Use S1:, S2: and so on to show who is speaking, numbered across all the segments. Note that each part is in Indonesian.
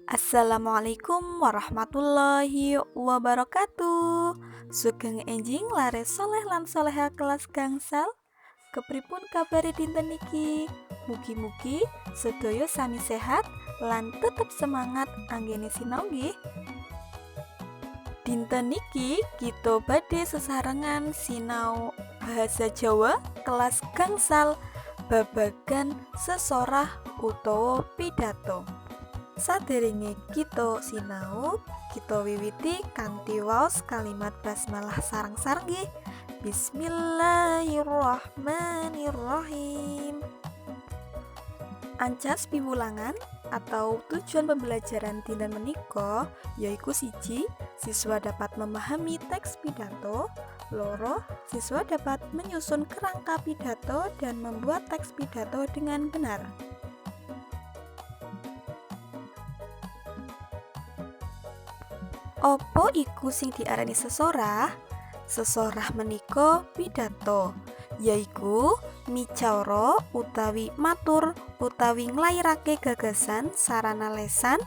S1: Assalamualaikum warahmatullahi wabarakatuh. Sugeng enjing lares soleh lan soleha kelas gangsal. Kepripun kabare dinten niki? Mugi-mugi sedaya sami sehat lan tetep semangat anggene sinau nggih. Dinten niki kita badhe sesarengan sinau bahasa Jawa kelas gangsal babagan sesorah utawa pidato. Saderenge kita sinau, kita wiwiti kanthi waos kalimat basmalah sareng-sareng nggih. Bismillahirrahmanirrahim. Ancas piwulangan atau tujuan pembelajaran dinten menika yaiku 1. Siswa dapat memahami teks pidato. 2. Siswa dapat menyusun kerangka pidato dan membuat teks pidato dengan benar. Opo iku sing diarani sesorah? Sesorah menika pidato, yaiku micara utawi matur utawi nglairake gagasan sarana lesan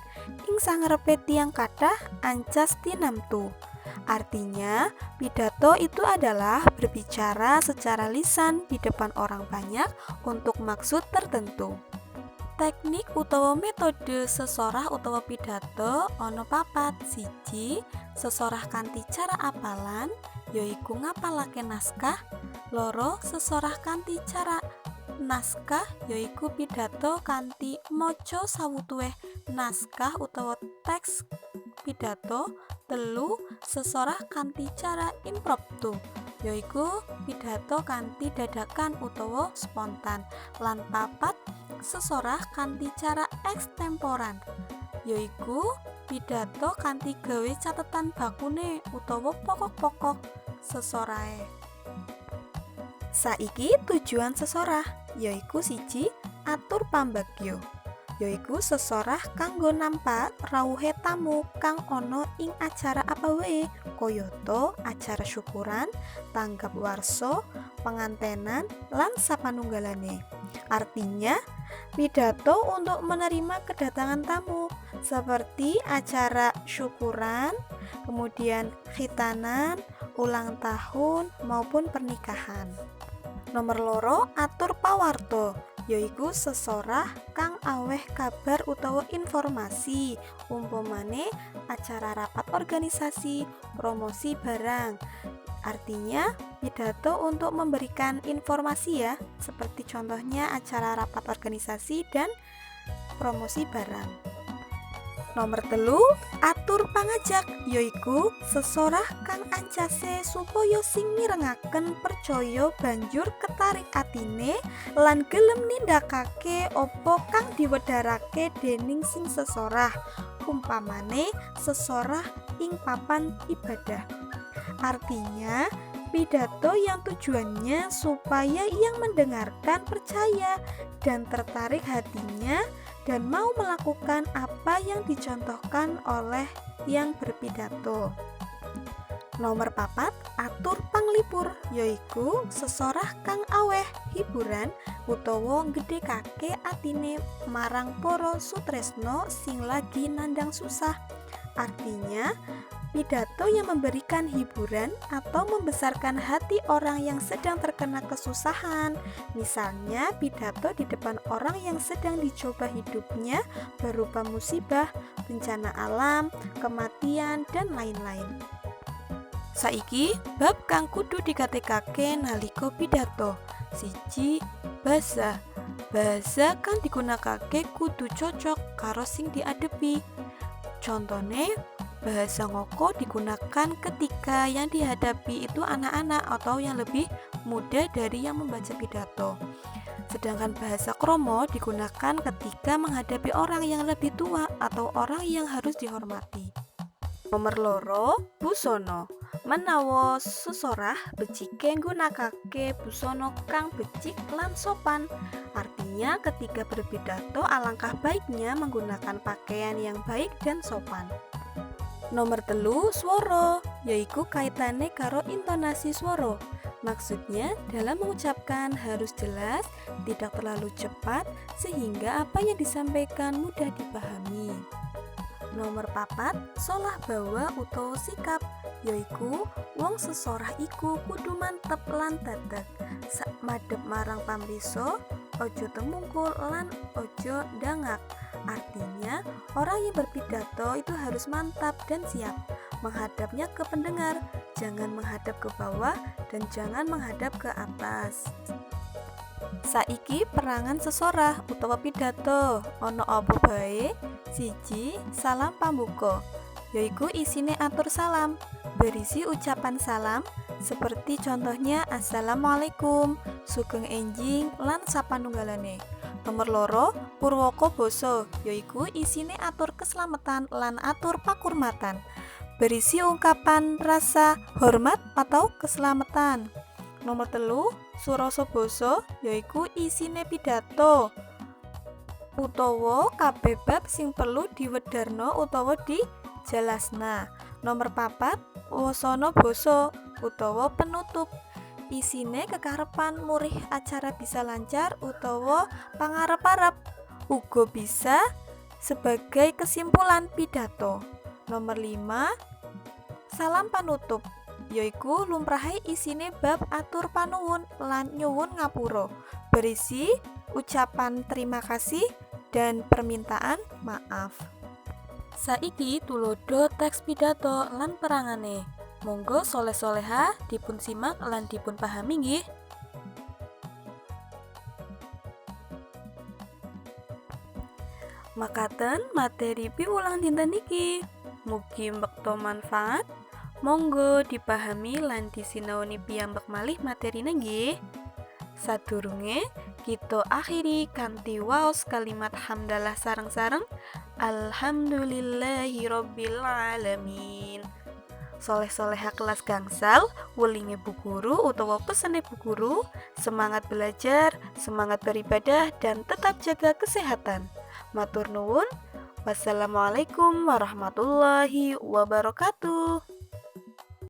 S1: ing sangarepe tiyang kathah ancas tinamtu. Artinya, pidato itu adalah berbicara secara lisan di depan orang banyak untuk maksud tertentu. Teknik utawa metode sesorah utawa pidato ana 4. 1. Sesorah kanthi cara apalan, yaiku ngapalake naskah. 2. Sesorah kanthi cara naskah, yaiku pidato kanthi maca sawutuweh naskah utawa teks pidato. 3. Sesorah kanthi cara impromptu, yaiku pidato kanthi dadakan utawa spontan. Lan 4. Sesorah kanthi cara ekstemporan, yaiku pidato kanthi gawe catetan bakune utawa pokok-pokok sesorahe. Saiki tujuan sesorah yaiku 1. Atur pambagyo, yaiku sesorah kanggo nampa rawuhe tamu kang ana ing acara apa wae, kayata acara syukuran, tanggap warsa, pengantenan lan sapanunggalane. Artinya, pidato untuk menerima kedatangan tamu seperti acara syukuran, kemudian khitanan, ulang tahun maupun pernikahan. Nomor 2, atur pawarto, yaiku sesorah kang aweh kabar utawa informasi, umpamane acara rapat organisasi, promosi barang. Artinya, pidato untuk memberikan informasi ya, seperti contohnya acara rapat organisasi dan promosi barang. Nomor 3, atur pangajak, yaiku sesorah kang ancase supaya sing mirengaken percaya banjur ketarik atine lan gelem nindakake apa kang diwedharake dening sing sesorah, umpamane sesorah ing papan ibadah. Artinya, pidato yang tujuannya supaya yang mendengarkan percaya dan tertarik hatinya dan mau melakukan apa yang dicontohkan oleh yang berpidato. Nomor 4, atur panglipur, yaiku sesorah kang aweh hiburan utawa gedhekake atine marang para sutresna sing lagi nandang susah. Artinya, pidato yang memberikan hiburan atau membesarkan hati orang yang sedang terkena kesusahan. Misalnya, pidato di depan orang yang sedang dicoba hidupnya berupa musibah, bencana alam, kematian, dan lain-lain. Saiki, bab kang kudu digatekake nalika pidato. 1. Basa. Basa kang digunakake kudu cocok karo sing diadepi. Contone, bahasa ngoko digunakan ketika yang dihadapi itu anak-anak atau yang lebih muda dari yang membaca pidato. Sedangkan bahasa kromo digunakan ketika menghadapi orang yang lebih tua atau orang yang harus dihormati. Nomor 2, busono. Menawa sesorah becike nggunakake busana kang becik lan sopan. Artinya ketika berpidato alangkah baiknya menggunakan pakaian yang baik dan sopan. Nomor 3, swara, yaiku kaitane karo intonasi swara. Maksudnya, dalam mengucapkan harus jelas, tidak terlalu cepat, sehingga apa yang disampaikan mudah dipahami. Nomor papat, solah bawa utawa sikap, yaiku wong sesorah iku kudu mantep lan dadak. Sak madhep marang pamrisa, ojo temungkul lan ojo dangak. Artinya, orang yang berpidato itu harus mantap dan siap menghadapnya ke pendengar, jangan menghadap ke bawah dan jangan menghadap ke atas. Saiki perangan sesorah utawa pidato ana apa bae? Siji, salam pambuka, yaiku isine atur salam, berisi ucapan salam seperti contohnya Assalamualaikum, sugeng enjing lan sapanunggalane. Nomor loro, purwaka basa, yaiku isine atur keselamatan lan atur pakurmatan, berisi ungkapan rasa hormat atau keselamatan. Nomor telu, surasa basa, yaiku isine pidato utawa kabeh bab sing perlu diwedharna utawa dijelasna. Nomor papat, wasana basa utawa penutup, isine kekarepan murih acara bisa lancar utawa pangarep-arep, uga bisa sebagai kesimpulan pidato. Nomor 5, salam panutup, yaiku lumrahe isine bab atur panuwun lan nyuwun ngapura, berisi ucapan terima kasih dan permintaan maaf. Saiki tulodo teks pidato lan perangane. Monggo soleh-soleha dipun simak lan dipun pahami nggih. Makaten materi piwulang dinten iki. Mugi mbekta manfaat. Monggo dipahami lan disinaoni piyambak malih materine nggih. Sadurunge kita akhiri kanthi waos kalimat hamdalah sareng-sareng. Alhamdulillahirabbil alamin. Soleh-soleha kelas gangsal, welinge bu guru utawa pesene bu guru, semangat belajar, semangat beribadah dan tetap jaga kesehatan. Matur nuwun. Wassalamualaikum warahmatullahi wabarakatuh.